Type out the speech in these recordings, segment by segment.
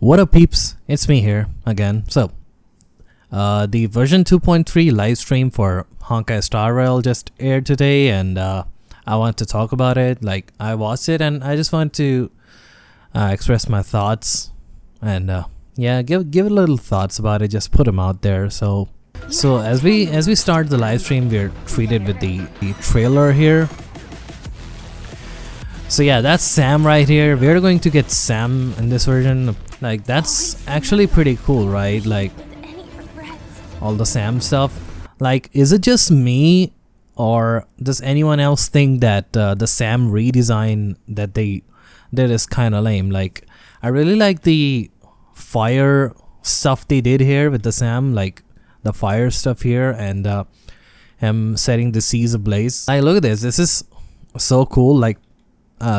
What up peeps, it's me here again. So the version 2.3 live stream for Honkai Star Rail just aired today, and I want to talk about it. Like, I watched it and I just want to express my thoughts and yeah, give a little thoughts about it, just put them out there. So as we start the live stream, we're treated with the trailer here. So yeah, that's Sam right here. We're going to get Sam in this version. Like, that's actually pretty cool, right? Like, all the Sam stuff. Like, is it just me, or does anyone else think that the Sam redesign that they did is kind of lame? Like, I really like the fire stuff they did here with the Sam, like the fire stuff here, and him setting the seas ablaze. Like, look at this. This is so cool. Like,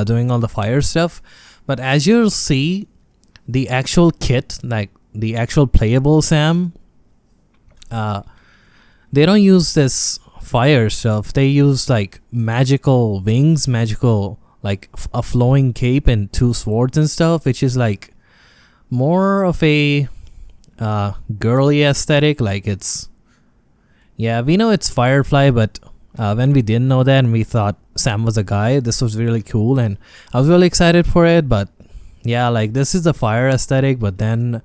doing all the fire stuff. But as you'll see, the actual kit, like the actual playable Sam, they don't use this fire stuff. They use like magical wings, magical, like a flowing cape and two swords and stuff, which is like more of a girly aesthetic. Like, it's, yeah, we know it's Firefly, but when we didn't know that and we thought Sam was a guy, this was really cool and I was really excited for it. But yeah, like, this is the fire aesthetic, but then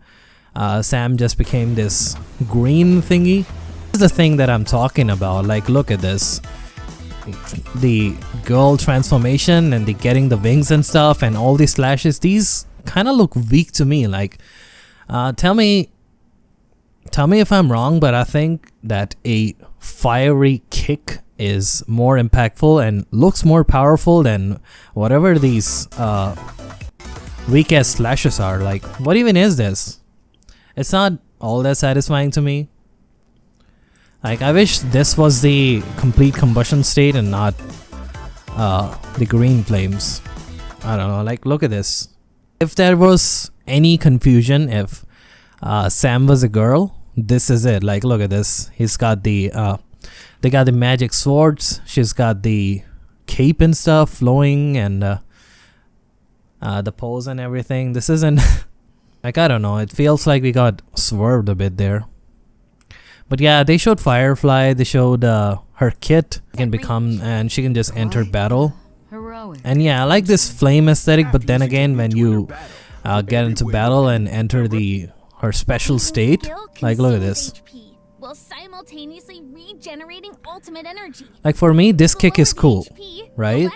Sam just became this green thingy. This is the thing that I'm talking about. Like, look at this, the girl transformation and the getting the wings and stuff and all these slashes. These kind of look weak to me. Like, tell me if I'm wrong, but I think that a fiery kick is more impactful and looks more powerful than whatever these weak ass slashes are. Like, what even is this? It's not all that satisfying to me. Like, I wish this was the complete combustion state and not the green flames. I don't know. Like, look at this. If there was any confusion, if Sam was a girl, this is it. Like, look at this. He's got the they got the magic swords. She's got the cape and stuff flowing, and the pose and everything. This isn't like, I don't know, it feels like we got swerved a bit there. But yeah, they showed Firefly. They showed her kit can become, and she can just enter battle. And yeah, I like this flame aesthetic, but then again, when you get into battle and enter her special state, like, look at this. While simultaneously regenerating ultimate energy. Like, for me, this kick is cool, right?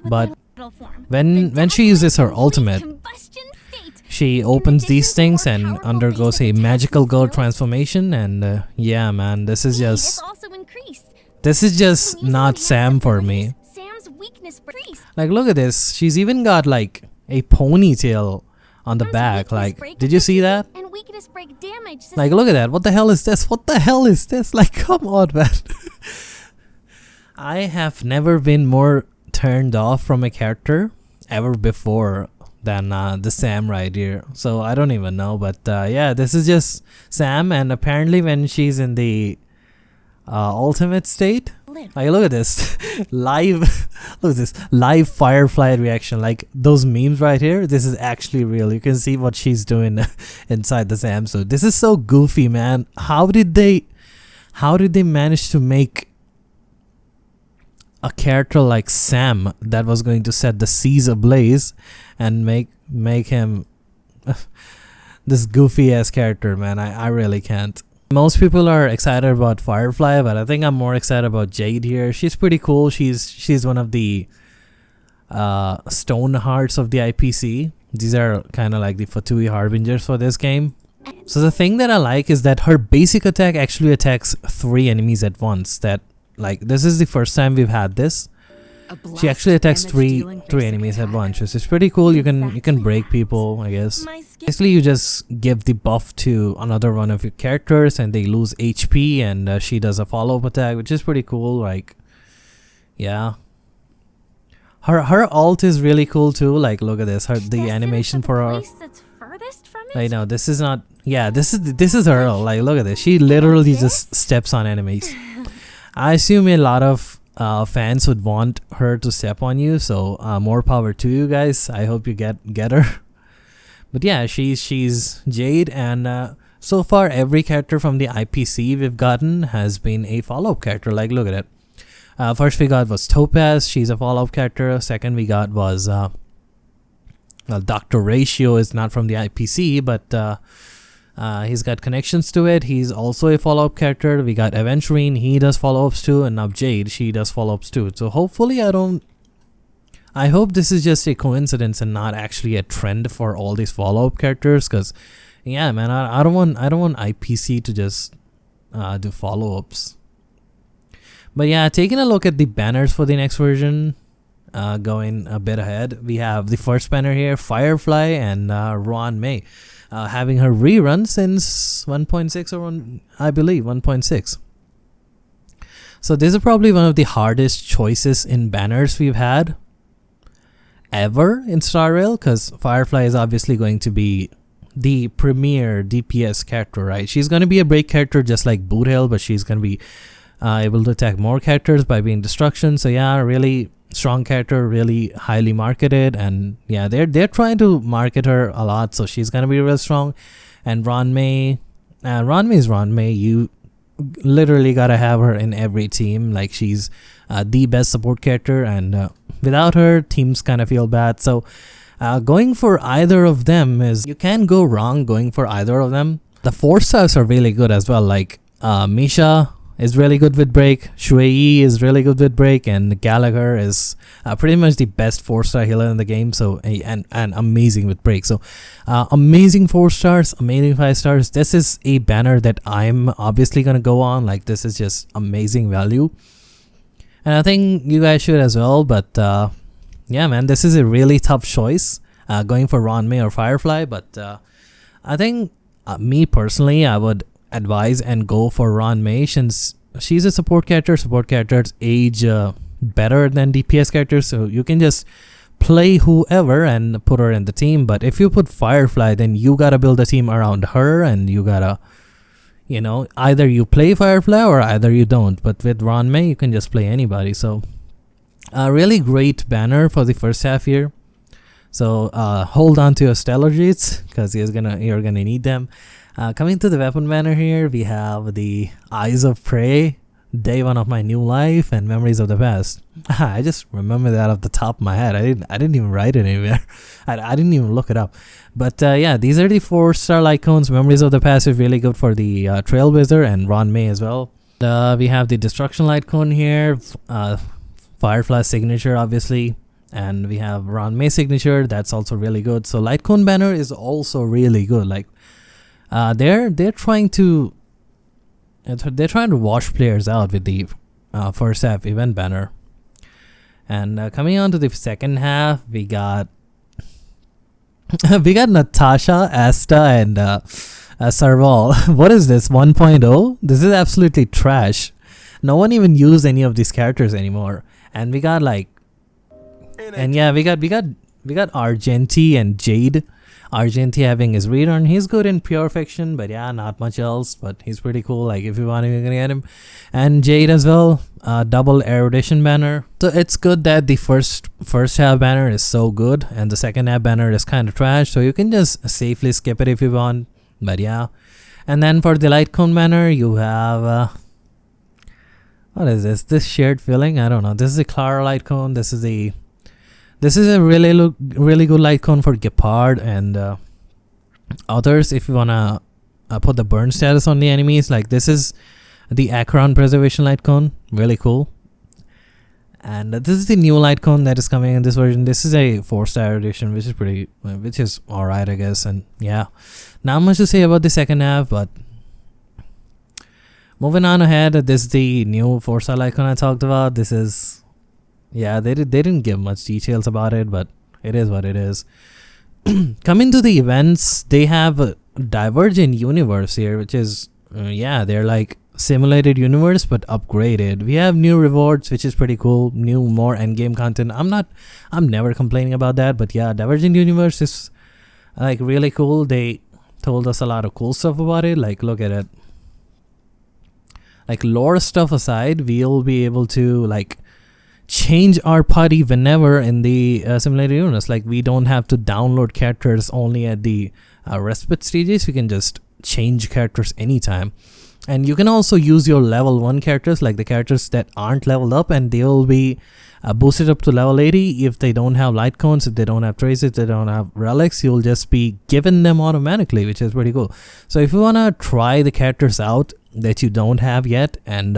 But when she uses her ultimate, she opens these things and undergoes a magical girl transformation, and yeah, man, this is just not Sam for me. Like, look at this. She's even got like a ponytail on the back. Like, did you see that? Like, look at that. What the hell is this? What the hell is this? Like, come on, man. I have never been more turned off from a character ever before than the Sam right here. So I don't even know, but yeah, this is just Sam, and apparently when she's in the ultimate state, like, look at this. Look at this live Firefly reaction. Like, those memes right here, this is actually real. You can see what she's doing inside the Sam suit. This is so goofy, man. How did they manage to make a character like Sam that was going to set the seas ablaze and make him this goofy ass character, man? I really can't. Most people are excited about Firefly, but I think I'm more excited about Jade here. She's pretty cool. She's one of the stone hearts of the IPC. These are kind of like the Fatui harbingers for this game. So the thing that I like is that her basic attack actually attacks 3 enemies at once. That, like, this is the first time we've had this. She actually attacks three enemies at once, which is pretty cool. You can break people, I guess. Basically, you just give the buff to another one of your characters and they lose HP, and she does a follow-up attack, which is pretty cool. Like, yeah, her ult is really cool too. Like, look at this. The animation for her. I know this is not. Yeah, this is her ult. Like, look at this. She literally just steps on enemies. I assume a lot of fans would want her to step on you, so more power to you guys. I hope you get her. But yeah, she's Jade, and so far every character from the IPC we've gotten has been a follow-up character. Like, look at it. First we got was Topaz. She's a follow-up character. Second we got was well, Dr. Ratio is not from the IPC, but he's got connections to it. He's also a follow-up character. We got Aventurine. He does follow-ups too, and now Jade, she does follow-ups too. So hopefully I hope this is just a coincidence and not actually a trend for all these follow-up characters. Because yeah, man, I don't want IPC to just do follow-ups. But yeah, taking a look at the banners for the next version, going a bit ahead, we have the first banner here, Firefly and Ruan May, having her rerun since 1.6 or I believe 1.6. So this is probably one of the hardest choices in banners we've had ever in Star Rail, because Firefly is obviously going to be the premier DPS character, right? She's going to be a break character just like Boothill, but she's going to be able to attack more characters by being destruction. So yeah, really strong character, really highly marketed, and yeah, they're trying to market her a lot, so she's gonna be real strong. And Ruan May is Ruan May. You literally gotta have her in every team. Like, she's the best support character, and without her, teams kind of feel bad. So going for either of them is, you can't go wrong going for either of them. The 4-stars are really good as well. Like Misha is really good with break, Shui is really good with break, and Gallagher is pretty much the best 4-star healer in the game. So and amazing with break. So amazing 4 stars, amazing 5 stars. This is a banner that I'm obviously gonna go on. Like, this is just amazing value, and I think you guys should as well. But yeah, man, this is a really tough choice, going for Ruan May or Firefly. But I think me personally, I would advise and go for Ruan May, since she's a support character. Support characters age better than DPS characters, so you can just play whoever and put her in the team. But if you put Firefly, then you gotta build a team around her, and you gotta, you know, either you play Firefly or either you don't. But with Ruan May, you can just play anybody. So a really great banner for the first half here. So hold on to your stellar Jeets, because you're gonna need them. Coming to the weapon banner here, we have the Eyes of Prey, Day 1 of My New Life, and Memories of the Past. I just remember that off the top of my head. I didn't even write it anywhere. I didn't even look it up. But yeah, these are the 4-star light cones. Memories of the Past is really good for the Trailblazer and Ruan May as well. We have the Destruction light cone here, Firefly signature obviously, and we have Ruan May signature. That's also really good. So light cone banner is also really good. Like, they're trying to wash players out with the first half event banner. And coming on to the second half, we got Natasha, Asta, and Serval. What is this, 1.0? This is absolutely trash. No one even used any of these characters anymore. And we got like, and yeah, we got Argenti and Jade. Argenti having his rerun. He's good in Pure Fiction, but yeah, not much else. But he's pretty cool. Like, if you want him, you're gonna get him. And Jade as well. Double erudition banner. So it's good that the first half banner is so good, and the second half banner is kind of trash. So you can just safely skip it if you want. But yeah. And then for the light cone banner, you have what is this? This shared feeling? I don't know. This is a Clara light cone. This is a really good light cone for Gepard and others. If you wanna put the burn status on the enemies, like, this is the Acheron preservation light cone, really cool. And this is the new light cone that is coming in this version. This is a 4-star edition, which is alright, I guess. And yeah, not much to say about the second half, but moving on ahead, this is the new 4-star light cone I talked about. This is, yeah, they didn't give much details about it, but it is what it is. Coming to the events, they have a Divergent Universe here, which is, yeah, they're like simulated universe but upgraded. We have new rewards, which is pretty cool. More endgame content. I'm never complaining about that, but yeah, Divergent Universe is like really cool. They told us a lot of cool stuff about it. Like, look at it. Like, lore stuff aside, we'll be able to like change our party whenever in the simulated universe. Like, we don't have to download characters only at the respite stages. We can just change characters anytime. And you can also use your level 1 characters, like the characters that aren't leveled up, and they will be boosted up to level 80 if they don't have light cones, if they don't have traces, if they don't have relics. You'll just be given them automatically, which is pretty cool. So if you want to try the characters out that you don't have yet, and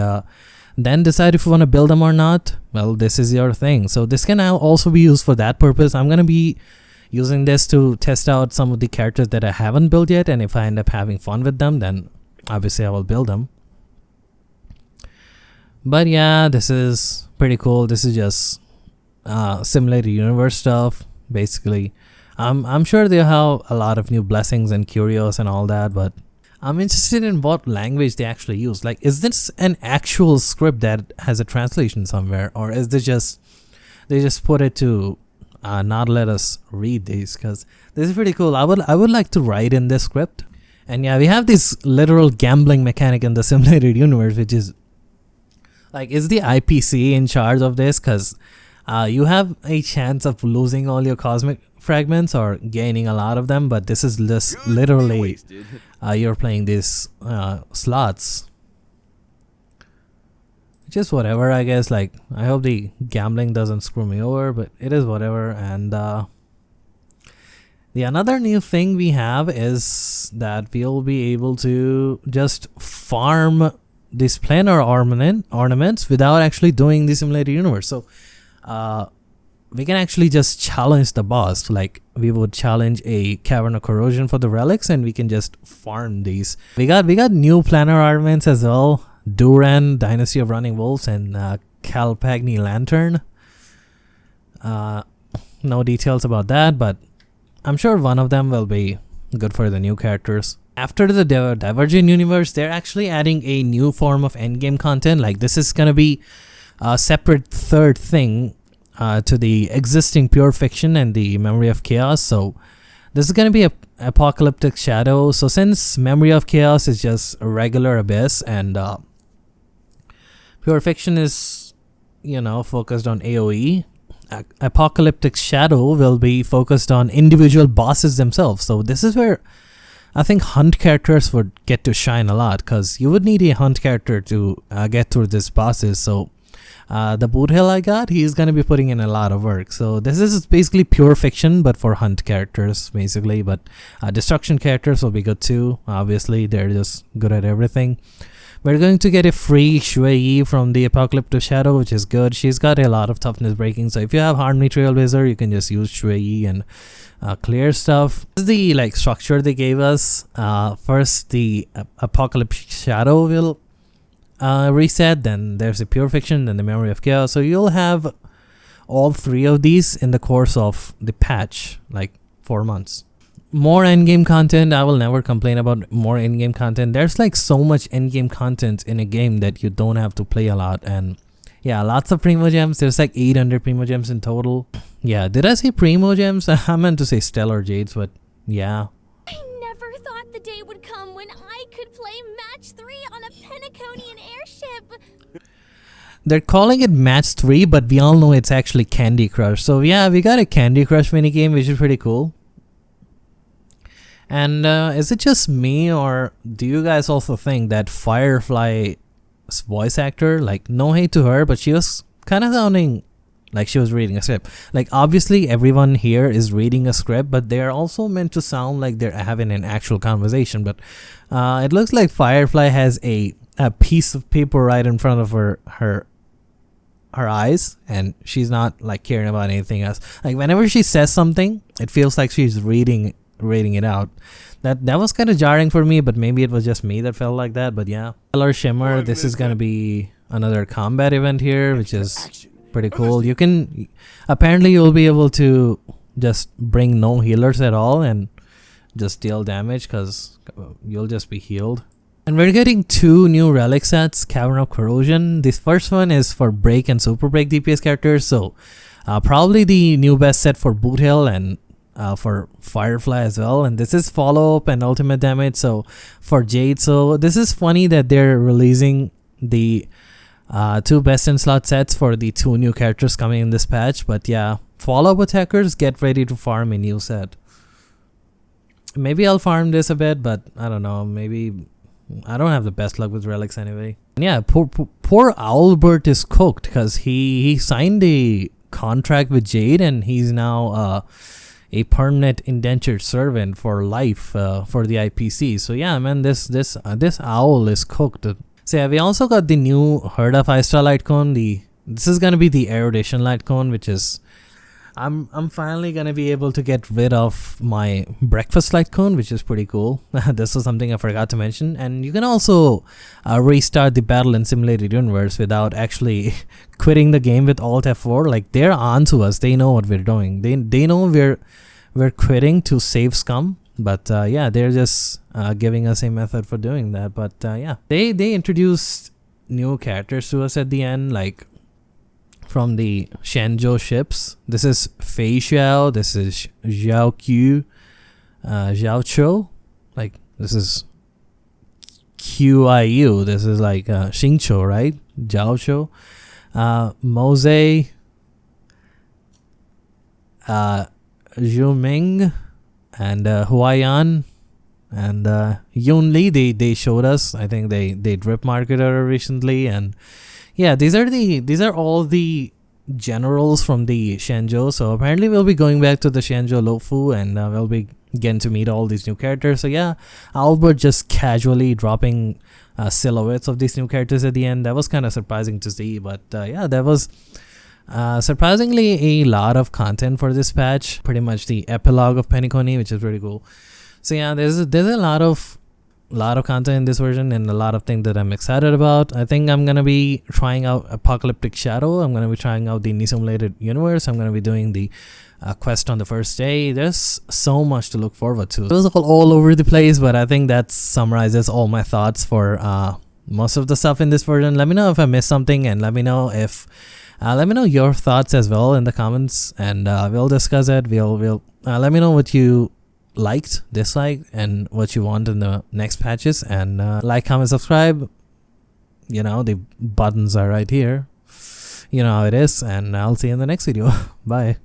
then decide if you want to build them or not, well, this is your thing. So this can now also be used for that purpose. I'm going to be using this to test out some of the characters that I haven't built yet, and if I end up having fun with them, then obviously I will build them. But yeah, this is pretty cool. This is just simulated universe stuff, basically. I'm sure they have a lot of new blessings and curios and all that, but I'm interested in what language they actually use. Like, is this an actual script that has a translation somewhere, or is this just they just put it to not let us read these? Because this is pretty cool. I would like to write in this script. And yeah, we have this literal gambling mechanic in the simulated universe, which is like, is the IPC in charge of this? Because you have a chance of losing all your cosmic fragments or gaining a lot of them, but this is just literally you're playing these slots, which is whatever, I guess. Like, I hope the gambling doesn't screw me over, but it is whatever. And the another new thing we have is that we'll be able to just farm these planar ornaments without actually doing the simulated universe. So we can actually just challenge the boss. Like, we would challenge a Cavern of Corrosion for the relics, and we can just farm these. We got new planar ornaments as well. Duran, Dynasty of Running Wolves, and Calpagni Lantern. No details about that, but I'm sure one of them will be good for the new characters. After the Divergent universe, they're actually adding a new form of endgame content. Like, this is gonna be a separate third thing to the existing Pure Fiction and the Memory of Chaos. So this is gonna be a Apocalyptic Shadow. So since Memory of Chaos is just a regular Abyss, and Pure Fiction is, you know, focused on AoE, Apocalyptic Shadow will be focused on individual bosses themselves. So this is where I think hunt characters would get to shine a lot, because you would need a hunt character to get through these bosses. So the boot hill I got, he's going to be putting in a lot of work. So this is basically Pure Fiction, but for hunt characters, basically. But destruction characters will be good too. Obviously, they're just good at everything. We're going to get a free Shui from the Apocalyptic Shadow, which is good. She's got a lot of toughness breaking. So if you have Harmony Trailblazer, you can just use Shui and clear stuff. This is the like structure they gave us. First, the Apocalyptic Shadow will reset. Then there's the Pure Fiction, then the Memory of Chaos. So you'll have all three of these in the course of the patch, like 4 months. More endgame content. I will never complain about more endgame content. There's like so much endgame content in a game that you don't have to play a lot. And yeah, lots of Primo Gems. There's like 800 Primo Gems in total. Yeah, did I say Primo Gems? I meant to say Stellar Jades, but yeah. I never thought the day would come when I could play Match 3 on a Penaconian airship. They're calling it Match 3, but we all know it's actually Candy Crush. So yeah, we got a Candy Crush minigame, which is pretty cool. And is it just me, or do you guys also think that Firefly's voice actor, like, no hate to her, but she was kind of sounding like she was reading a script. Like, obviously everyone here is reading a script, but they're also meant to sound like they're having an actual conversation. But it looks like Firefly has a piece of paper right in front of her eyes, and she's not like caring about anything else. Like, whenever she says something, it feels like she's reading it out. That was kind of jarring for me, but maybe it was just me that felt like that. But yeah, Stellar Shimmer, this is gonna be another combat event here, which is pretty cool. You can apparently you'll be able to just bring no healers at all and just deal damage, because you'll just be healed. And we're getting 2 new relic sets, Cavern of Corrosion. This first one is for break and super break DPS characters, so probably the new best set for Boot Hill and for Firefly as well. And this is follow up and ultimate damage, so for Jade. So this is funny that they're releasing the 2 best in slot sets for the 2 new characters coming in this patch. But yeah, follow-up attackers, get ready to farm a new set. Maybe I'll farm this a bit, but I don't know, maybe I don't have the best luck with relics anyway. And yeah, poor Owlbert is cooked because he signed a contract with Jade and he's now a permanent indentured servant for life for the IPC. So yeah, man, this owl is cooked. So yeah, we also got the new Herda 5-star light cone. This is gonna be the erudition light cone, which is I'm finally gonna be able to get rid of my breakfast light cone, which is pretty cool. This was something I forgot to mention. And you can also restart the battle in simulated universe without actually quitting the game with Alt F4. Like, they're on to us. They know what we're doing. They know we're quitting to save scum. But yeah, they're just giving us a method for doing that. But yeah, they introduced new characters to us at the end, like from the Shenzhou ships. This is Fei Xiao, this is Zhao Q, Zhao Chou, like this is QIU, this is like Xingqiu, right? Zhao Chou, Mose, Zhu Ming, and Huayan, and Yun Li. They showed us. I think they drip marketed her recently. And yeah, these are all the generals from the Shenzhou. So apparently we'll be going back to the Shenzhou Luofu, and we'll be getting to meet all these new characters. So yeah, Albert just casually dropping silhouettes of these new characters at the end. That was kind of surprising to see. But yeah, that was surprisingly a lot of content for this patch. Pretty much the epilogue of Penacony, which is pretty cool. So yeah, there's a lot of content in this version and a lot of things that I'm excited about. I think I'm gonna be trying out Apocalyptic Shadow. I'm gonna be trying out the Knee Simulated Universe. I'm gonna be doing the quest on the first day. There's so much to look forward to. It was all over the place, but I think that summarizes all my thoughts for most of the stuff in this version. Let me know if I missed something, and let me know your thoughts as well in the comments, and we'll discuss it. We'll let me know what you liked, disliked, and what you want in the next patches. And like, comment, subscribe. You know, the buttons are right here. You know how it is, and I'll see you in the next video. Bye.